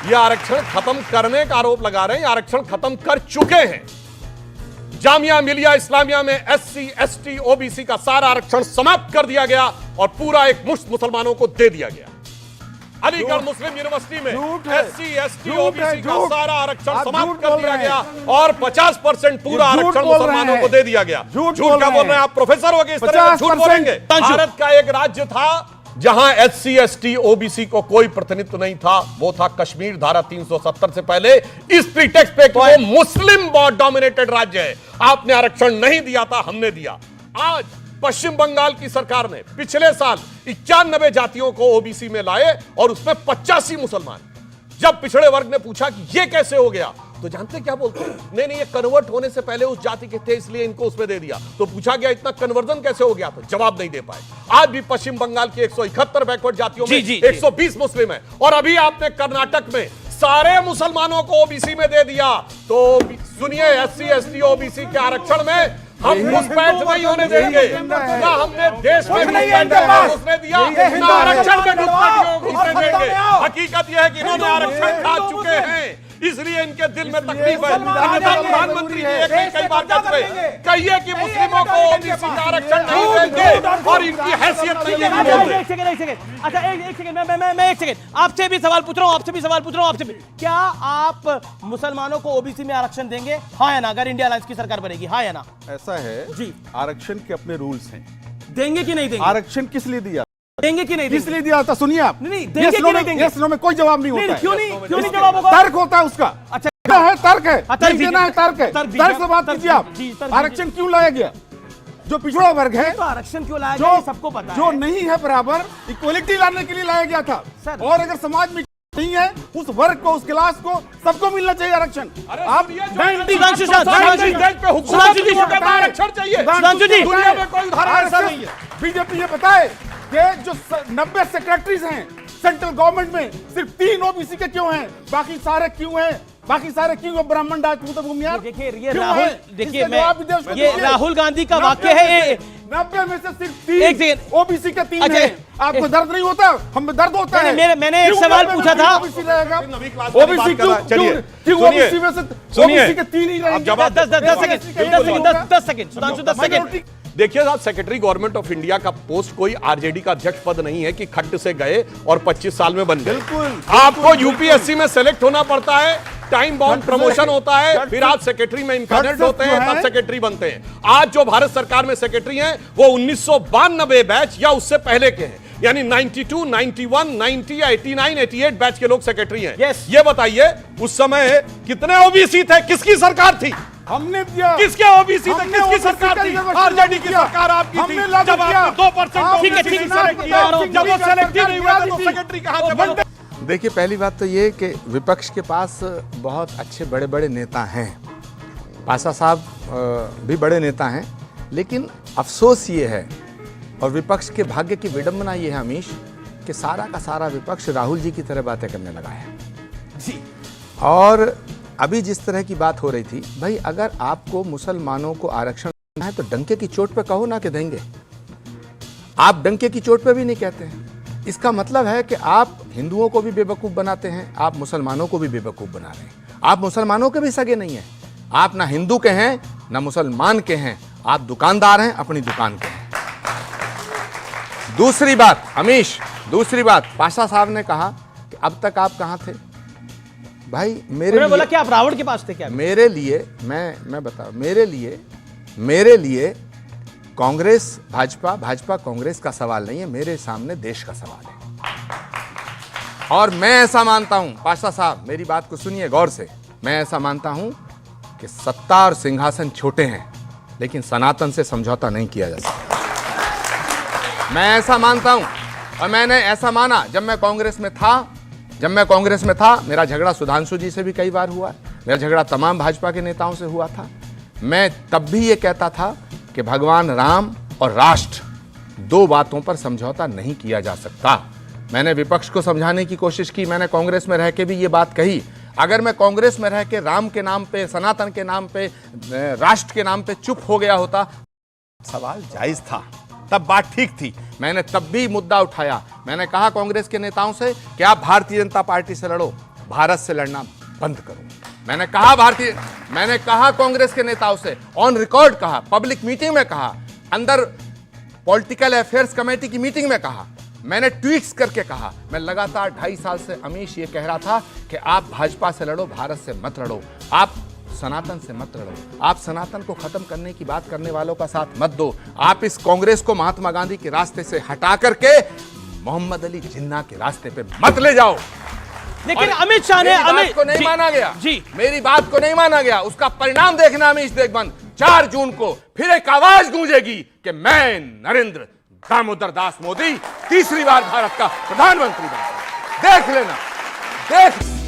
ये आरक्षण खत्म करने का आरोप लगा रहे हैं। आरक्षण खत्म कर चुके हैं। जामिया मिलिया इस्लामिया में एससी, एसटी, ओबीसी का सारा आरक्षण समाप्त कर दिया गया और पूरा एक मुश्त मुसलमानों को दे दिया गया। अलीगढ़ मुस्लिम यूनिवर्सिटी में एससी, एसटी, ओबीसी का सारा आरक्षण समाप्त कर दिया गया और 50% पूरा आरक्षण मुसलमानों को दे दिया गया। झूठ क्या बोल रहे हैं आप? प्रोफेसर हो गए, इस तरह झूठ बोलेंगे? भारत का एक राज्य था जहां एससी, एसटी, ओबीसी को कोई प्रतिनिधित्व नहीं था, वो था कश्मीर। धारा 370 से पहले इस प्रीटेक्स्ट पे कि वो मुस्लिम डोमिनेटेड राज्य है, आपने आरक्षण नहीं दिया था, हमने दिया। आज पश्चिम बंगाल की सरकार ने पिछले साल 91 जातियों को ओबीसी में लाए और उसमें 85 मुसलमान। जब पिछड़े वर्ग ने पूछा कि यह कैसे हो गया, तो जानते क्या बोलते हैं? नहीं, ये कन्वर्ट होने से पहले उस जाति के थे, इसलिए इनको उसमें दे दिया। तो पूछा गया इतना कन्वर्जन कैसे हो गया, तो जवाब नहीं दे पाए। आज भी पश्चिम बंगाल की 171 बैकवर्ड जातियों में 120 मुस्लिम है और अभी आपने कर्नाटक में सारे मुसलमानों को ओबीसी में दे दिया। तो सुनिए, एससी, एसटी, ओबीसी के आरक्षण में हम घुसपैठ नहीं होने देंगे। ना हमने देश में घुसने दिया, ना आरक्षण में घुसने देंगे। हकीकत यह है कि इन्होंने आरक्षण खा चुके हैं, इसलिए इनके दिल में तकलीफ है। प्रधानमंत्री जी कई बार कहते हैं, कहिए कि मुस्लिमों को ओबीसी का आरक्षण नहीं देंगे और इनकी हैसियत नहीं है। एक सेकंड, अच्छा एक सेकंड, मैं एक सेकंड आपसे भी सवाल पूछ रहा हूं, आपसे भी। क्या आप मुसलमानों को ओबीसी में आरक्षण देंगे, हाँ या ना? अगर इंडिया अलायंस की सरकार बनेगी, हाँ या ना? ऐसा है जी, आरक्षण के अपने रूल्स हैं। देंगे कि नहीं देंगे? आरक्षण किस लिए दिया? देंगे कि नहीं? किस लिए दिया था? सुनिए आप। नहीं, देंगे कि नहीं देंगे? यस नो में कोई जवाब नहीं होता है। क्यों नहीं जवाब होगा? तर्क होता है उसका। अच्छा है, तर्क है, तर्क देना है, तर्क है। तर्क से बात कीजिए आप। आरक्षण क्यों लाया गया? जो पिछड़ा वर्ग है, तो आरक्षण क्यों लाया गया सबको पता है। जो नहीं है बराबर, इक्वलिटी लाने के लिए लाया गया था। और अगर समाज में नहीं है, उस वर्ग को, उस क्लास को, सबको मिलना चाहिए आरक्षण। आप बीजेपी ये बताए कि जो 90 सेक्रेटरीज हैं सेंट्रल गवर्नमेंट में, सिर्फ 3 ओबीसी के क्यों हैं, बाकी सारे क्यों हैं? बाकी सारे क्यों? ब्राह्मण, राजपूत, भूमियार। देखिए ये राहुल गांधी का वाक्य है। 90 में से सिर्फ 3 ओबीसी के 3 हैं। आपको दर्द नहीं होता? हमें दर्द होता है। मैंने एक सवाल पूछा था, ओबीसी रहेगा, ओबीसी क्यों ओबीसी में से ओबीसी के 3 ही रहेंगे? 10 सेकंड सुधांशु, 10 सेकंड। देखिए साहब, सेक्रेटरी गवर्नमेंट ऑफ इंडिया का पोस्ट कोई आरजेडी का अध्यक्ष पद नहीं है कि खड्ड से गए और 25 साल में बन गए। बिल्कुल, आपको यूपीएससी में सेलेक्ट होना पड़ता है, टाइम बाउंड प्रमोशन होता है, फिर आप सेक्रेटरी में इम्पैनल्ड होते हैं, तब सेक्रेटरी बनते हैं। आज जो भारत सरकार में सेक्रेटरी हैं वो 1992 बैच या उससे पहले के हैं, यानी 92, 91, 90 या 89, 88 बैच के लोग सेक्रेटरी हैं। ये बताइए उस समय कितने ओबीसी थे? किसकी सरकार थी? हमने दिया। किसके ओबीसी थे? किसकी सरकार थी? आरजेडी की सरकार आपकी थी। जब आपने 2% ओबीसी सेलेक्ट किया, जब वो सेलेक्ट ही नहीं हुआ तो सेक्रेटरी कहां से बनते? देखिए, पहली बात तो ये कि विपक्ष के पास बहुत अच्छे बड़े बड़े नेता हैं। पासा साहब भी बड़े नेता हैं, लेकिन अफसोस ये है और विपक्ष के भाग्य की विडंबना ये है अमीश, कि सारा का सारा विपक्ष राहुल जी की तरह बातें करने लगा है जी। और अभी जिस तरह की बात हो रही थी, भाई अगर आपको मुसलमानों को आरक्षण देना है तो डंके की चोट पे कहो ना कि देंगे। आप डंके की चोट पे भी नहीं कहते हैं। इसका मतलब है कि आप हिंदुओं को भी बेवकूफ़ बनाते हैं, आप मुसलमानों को भी बेवकूफ़ बना रहे हैं। आप मुसलमानों के भी सगे नहीं हैं, आप ना हिंदू के हैं ना मुसलमान के हैं, आप दुकानदार हैं, अपनी दुकान के हैं। दूसरी बात अमीश, दूसरी बात, पाशा साहब ने कहा कि अब तक आप कहाँ थे? भाई मेरे लिए बोला कि आप रावण के पास थे क्या? मेरे लिए मैं बताऊं, मेरे लिए कांग्रेस भाजपा कांग्रेस का सवाल नहीं है, मेरे सामने देश का सवाल है। और मैं ऐसा मानता हूं, पाशा साहब मेरी बात को सुनिए गौर से, मैं ऐसा मानता हूं कि सत्ता और सिंहासन छोटे हैं, लेकिन सनातन से समझौता नहीं किया जा सकता। मैं ऐसा मानता हूं और मैंने ऐसा माना जब मैं कांग्रेस में था। मेरा झगड़ा सुधांशु जी से भी कई बार हुआ, मेरा झगड़ा तमाम भाजपा के नेताओं से हुआ था। मैं तब भी ये कहता था कि भगवान राम और राष्ट्र, 2 बातों पर समझौता नहीं किया जा सकता। मैंने विपक्ष को समझाने की कोशिश की, मैंने कांग्रेस में रह के भी ये बात कही। अगर मैं कांग्रेस में रह के राम के नाम पे, सनातन के नाम पे, राष्ट्र के नाम पे चुप हो गया होता, सवाल जायज था, तब बात ठीक थी। मैंने तब भी मुद्दा उठाया, मैंने कहा कांग्रेस के नेताओं से कि आप भारतीय जनता पार्टी से लड़ो, भारत से लड़ना बंद करूं। मैंने कहा कांग्रेस के नेताओं से, ऑन रिकॉर्ड कहा, पब्लिक मीटिंग में कहा, अंदर पॉलिटिकल अफेयर्स कमेटी की मीटिंग में कहा, मैंने ट्वीट्स करके कहा। मैं लगातार 2.5 साल से अमीश ये कह रहा था कि आप भाजपा से लड़ो, भारत से मत लड़ो, आप सनातन से मत लड़ो, आप सनातन को खत्म करने की बात करने वालों का साथ मत दो, आप इस कांग्रेस को महात्मा गांधी के रास्ते से हटा करके मोहम्मद अली जिन्ना के रास्ते पे मत ले जाओ। लेकिन अमित शाह ने मेरी बात को नहीं माना गया जी, मेरी बात को नहीं माना गया। उसका परिणाम देखना अमीश देशबंद, 4 जून को फिर एक आवाज गूंजेगी कि मैं नरेंद्र दामोदर दास मोदी तीसरी बार भारत का प्रधानमंत्री बना। देख लेना, देख